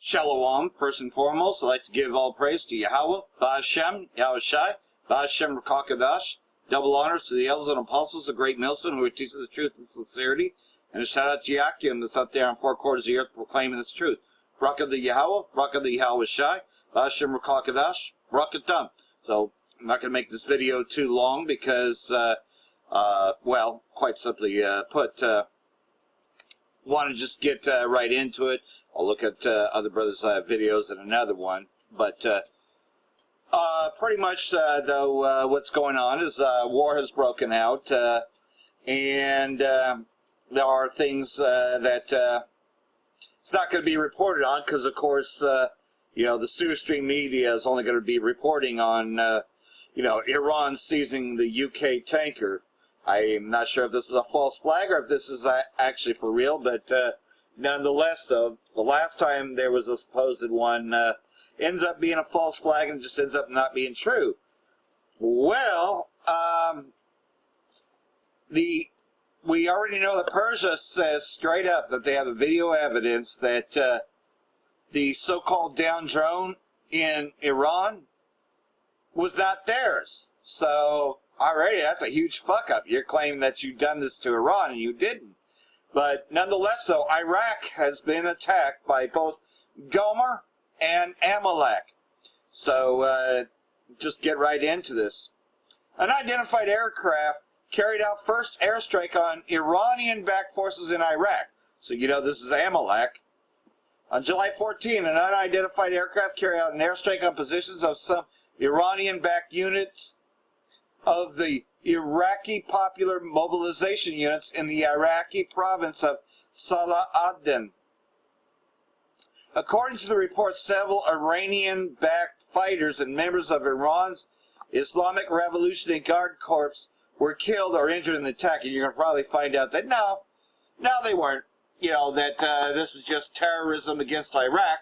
Shalom, first and foremost, I'd like to give all praise to Yahweh, Ba'ashem, Yahweh Shai, Ba'ashem Rakakadash, double honors to the elders and apostles, the great millstone who teach the truth and sincerity, and a shout out to Yakim that's out there on four quarters of the earth proclaiming this truth. Barak the Yahweh, Barak the Yahweh Shai, Ba'ashem Rakakadash, Barak Dam. So, I'm not going to make this video too long because, well, quite simply put, want to just get right into it. I'll look at other brothers' videos in another one, but pretty much though what's going on is war has broken out, and there are things that it's not going to be reported on because, of course, you know, the Suez Stream media is only going to be reporting on you know, Iran seizing the UK tanker. I'm not sure if this is a false flag or if this is actually for real, but nonetheless, though, the last time there was a supposed one ends up being a false flag and just ends up not being true. Well, we already know that Persia says straight up that they have the video evidence that the so-called down drone in Iran was not theirs. So already, that's a huge fuck up. You're claiming that you've done this to Iran and you didn't. But nonetheless, though, Iraq has been attacked by both Gomer and Amalek. So just get right into this. Unidentified aircraft carried out first airstrike on Iranian-backed forces in Iraq. So you know this is Amalek. On July 14, an unidentified aircraft carried out an airstrike on positions of some Iranian-backed units of the Iraqi Popular Mobilization Units in the Iraqi province of Salah ad-Din. According to the report, several Iranian-backed fighters and members of Iran's Islamic Revolutionary Guard Corps were killed or injured in the attack, and you're going to probably find out that no, they weren't. You know, that this was just terrorism against Iraq.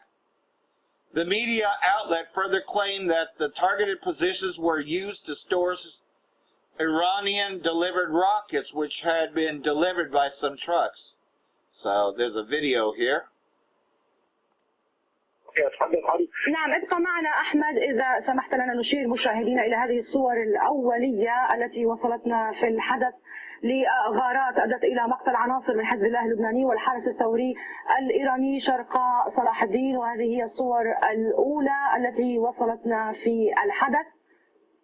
The media outlet further claimed that the targeted positions were used to store Iranian-delivered rockets, which had been delivered by some trucks. So there's a video here. نعم، ابقى معنا أحمد إذا سمحت لنا نشير مشاهدينا إلى هذه الصور الأولية التي وصلتنا في الحدث لغارات أدت إلى مقتل عناصر من حزب الله اللبناني والحرس الثوري الإيراني شرق صلاح الدين، وهذه هي الصور الأولى التي وصلتنا في الحدث.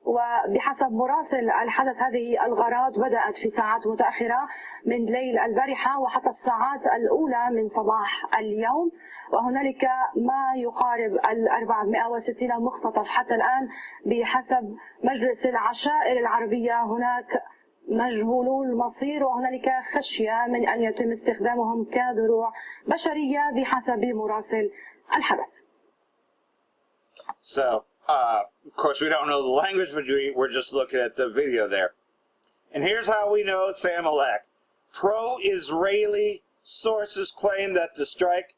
وبحسب مراسل الحدث هذه الغارات بدأت في ساعات متأخرة من ليل البارحة وحتى الساعات الأولى من صباح اليوم، وهنالك ما يقارب 460 مختطف حتى الآن بحسب مجلس العشائر العربية. هناك مجهولو المصير وهنالك خشية من أن يتم استخدامهم كدروع بشرية بحسب مراسل الحدث. Of course, we don't know the language, but we're just looking at the video there. And here's how we know it's Amalek. Pro-Israeli sources claim that the strike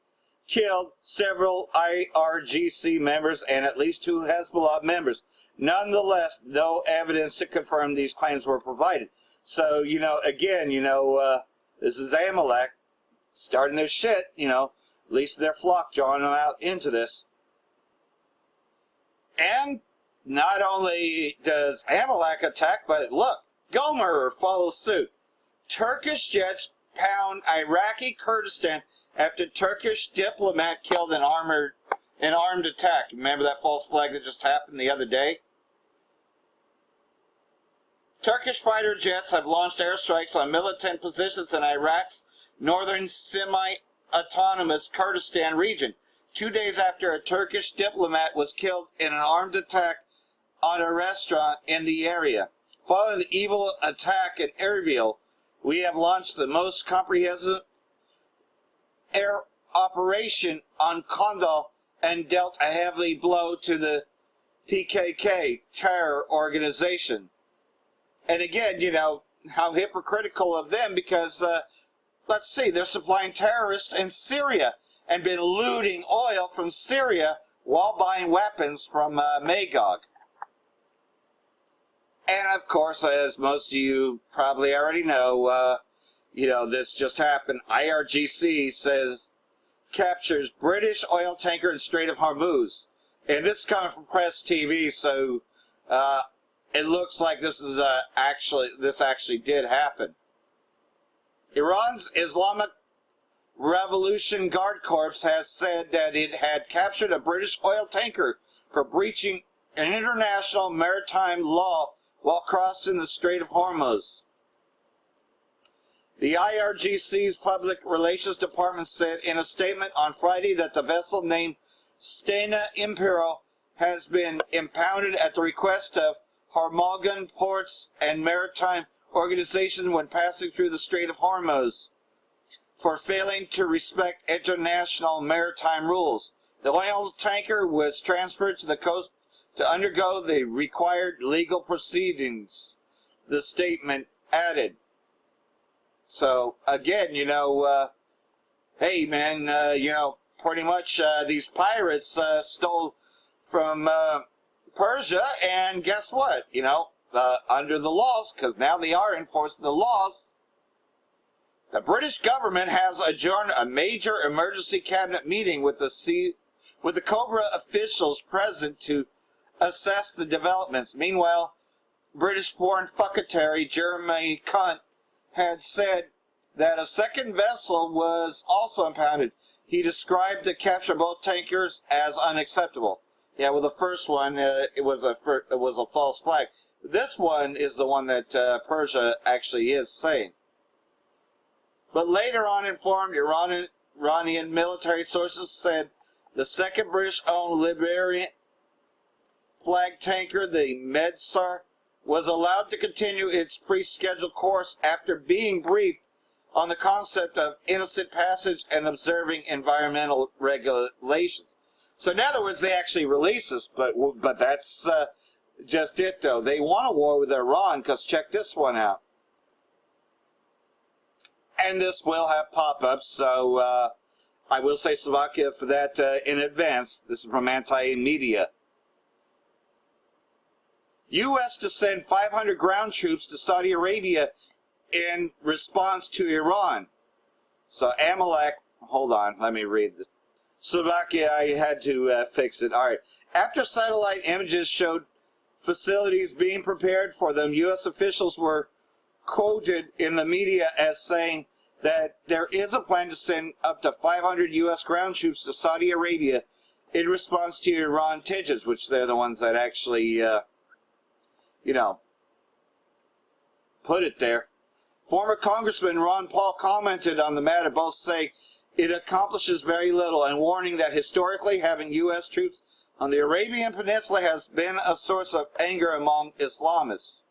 killed several IRGC members and at least 2 Hezbollah members. Nonetheless, no evidence to confirm these claims were provided. So, you know, again, you know, this is Amalek starting their shit, you know, at least their flock drawing them out into this. And not only does Amalek attack, but look, Gomer follows suit. Turkish jets pound Iraqi Kurdistan after Turkish diplomat killed in armed attack. Remember that false flag that just happened the other day? Turkish fighter jets have launched airstrikes on militant positions in Iraq's northern semi-autonomous Kurdistan region, 2 days after a Turkish diplomat was killed in an armed attack on a restaurant in the area. Following the evil attack in Erbil, we have launched the most comprehensive air operation on Kandal and dealt a heavy blow to the PKK terror organization. And again, you know, how hypocritical of them, because, let's see, they're supplying terrorists in Syria and been looting oil from Syria while buying weapons from Magog. And of course, as most of you probably already know, you know, this just happened. IRGC says captures British oil tanker in Strait of Hormuz. And this is coming from Press TV, so it looks like this is actually did happen. Iran's Islamic Revolution Guard Corps has said that it had captured a British oil tanker for breaching an international maritime law while crossing the Strait of Hormuz. The IRGC's Public Relations Department said in a statement on Friday that the vessel named Stena Imperial has been impounded at the request of Hormozgan ports and maritime organizations when passing through the Strait of Hormuz for failing to respect international maritime rules. The oil tanker was transferred to the coast to undergo the required legal proceedings, the statement added. So, again, hey, man, pretty much these pirates stole from Persia, and guess what? Under the laws, because now they are enforcing the laws, the British government has adjourned a major emergency cabinet meeting with the Cobra officials present to assess the developments. Meanwhile, British Foreign Secretary Jeremy Hunt had said that a second vessel was also impounded. He described the capture of both tankers as unacceptable. Yeah, well, the first one, it was a false flag. This one is the one that Persia actually is saying. But later on informed Iranian military sources said the second British-owned Liberian flag tanker, the Medsar, was allowed to continue its pre-scheduled course after being briefed on the concept of innocent passage and observing environmental regulations. So in other words, they actually release this, but that's just it, though. They want a war with Iran, because check this one out. And this will have pop-ups, so I will say Slovakia for that in advance. This is from Anti-Media. U.S. to send 500 ground troops to Saudi Arabia in response to Iran. So Amalek, hold on, let me read this. Slovakia, I had to fix it. All right. After satellite images showed facilities being prepared for them, U.S. officials were quoted in the media as saying that there is a plan to send up to 500 U.S. ground troops to Saudi Arabia in response to Iran tensions, which they're the ones that actually, put it there. Former Congressman Ron Paul commented on the matter, both saying it accomplishes very little and warning that historically having U.S. troops on the Arabian Peninsula has been a source of anger among Islamists.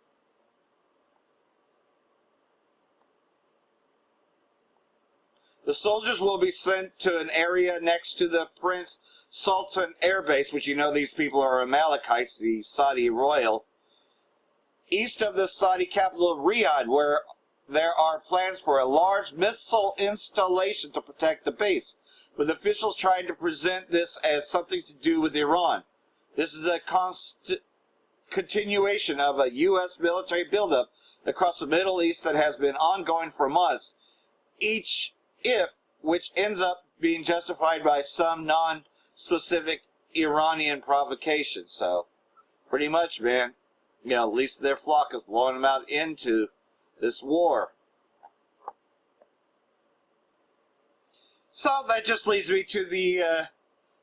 The soldiers will be sent to an area next to the Prince Sultan Air Base, which these people are Amalekites, the Saudi royal, east of the Saudi capital of Riyadh, where there are plans for a large missile installation to protect the base, with officials trying to present this as something to do with Iran. This is a continuation of a U.S. military buildup across the Middle East that has been ongoing for months, which ends up being justified by some non-specific Iranian provocation. So, pretty much, man, at least their flock is blowing them out into this war. So that just leads me to the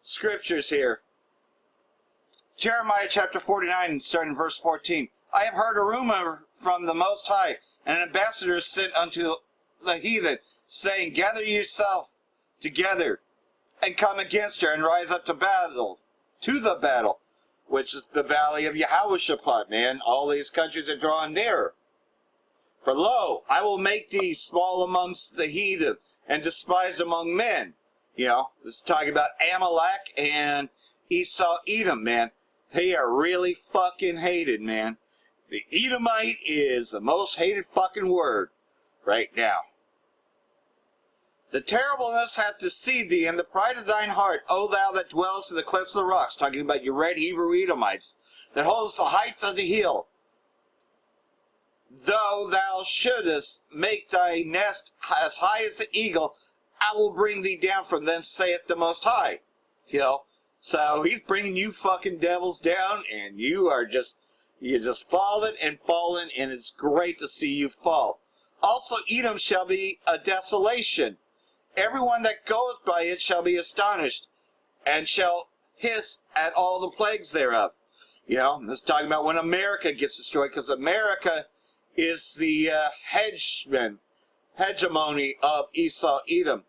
scriptures here. Jeremiah chapter 49, starting in verse 14. I have heard a rumor from the Most High, and an ambassador is sent unto the heathen, saying, gather yourself together, and come against her, and rise up to the battle, which is the valley of Yehoshaphat, man. All these countries are drawing nearer. For lo, I will make thee small amongst the heathen, and despised among men. This is talking about Amalek and Esau Edom, man. They are really fucking hated, man. The Edomite is the most hated fucking word right now. The terribleness hath deceived thee, and the pride of thine heart, O thou that dwellest in the clefts of the rocks, talking about your red Hebrew Edomites, that holdest the height of the hill. Though thou shouldest make thy nest as high as the eagle, I will bring thee down from thence, saith the Most High. You know, so he's bringing you fucking devils down, and you're just falling and falling, and it's great to see you fall. Also, Edom shall be a desolation. Everyone that goeth by it shall be astonished, and shall hiss at all the plagues thereof. You know, this is talking about when America gets destroyed, because America is the hegemony of Esau, Edom.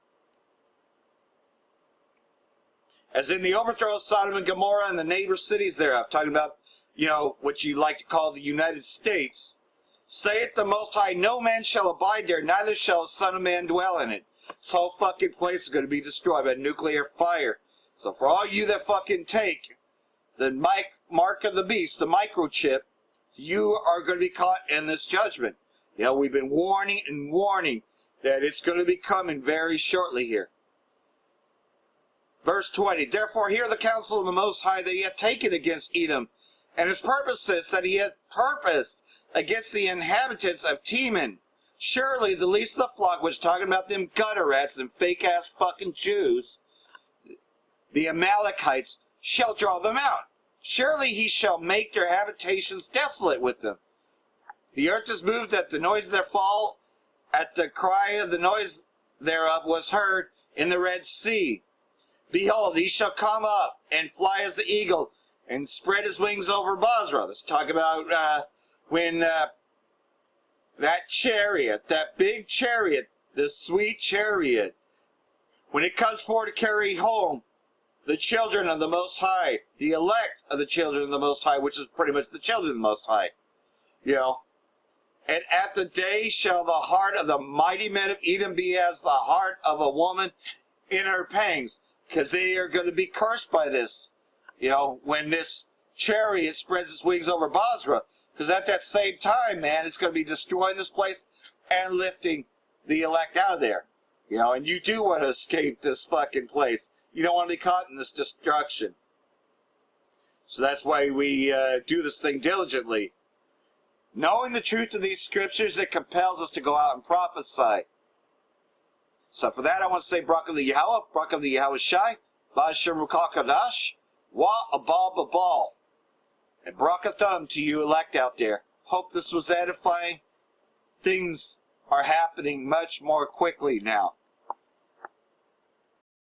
As in the overthrow of Sodom and Gomorrah and the neighbor cities thereof. Talking about, you know, what you like to call the United States. Saith the Most High, no man shall abide there, neither shall a son of man dwell in it. This whole fucking place is going to be destroyed by nuclear fire. So for all you that fucking take the mark of the beast, the microchip, you are going to be caught in this judgment. You know, we've been warning and warning that it's going to be coming very shortly here. Verse 20, therefore hear the counsel of the Most High that he hath taken against Edom, and his purpose is that he hath purposed against the inhabitants of Teman. Surely the least of the flock, which is talking about them gutter rats and fake-ass fucking Jews, the Amalekites, shall draw them out. Surely he shall make their habitations desolate with them. The earth is moved at the noise of their fall, at the cry of the noise thereof was heard in the Red Sea. Behold, he shall come up and fly as the eagle, and spread his wings over Basra. Let's talk about when that chariot, that big chariot, the sweet chariot, when it comes forward to carry home the children of the Most High, the elect of the children of the Most High, which is pretty much the children of the Most High, you know. And at the day shall the heart of the mighty men of Edom be as the heart of a woman in her pangs, because they are going to be cursed by this, you know, when this chariot spreads its wings over Basra, because at that same time, man, it's going to be destroying this place and lifting the elect out of there, you know, and you do want to escape this fucking place. You don't want to be caught in this destruction. So that's why we do this thing diligently. Knowing the truth of these scriptures, it compels us to go out and prophesy. So for that, I want to say Barak the Yahweh, Barak the Yahweh Shai, Ba'ashem Rukal Kadash, Wa Abal Babal. And Barakathum to you elect out there. Hope this was edifying. Things are happening much more quickly now.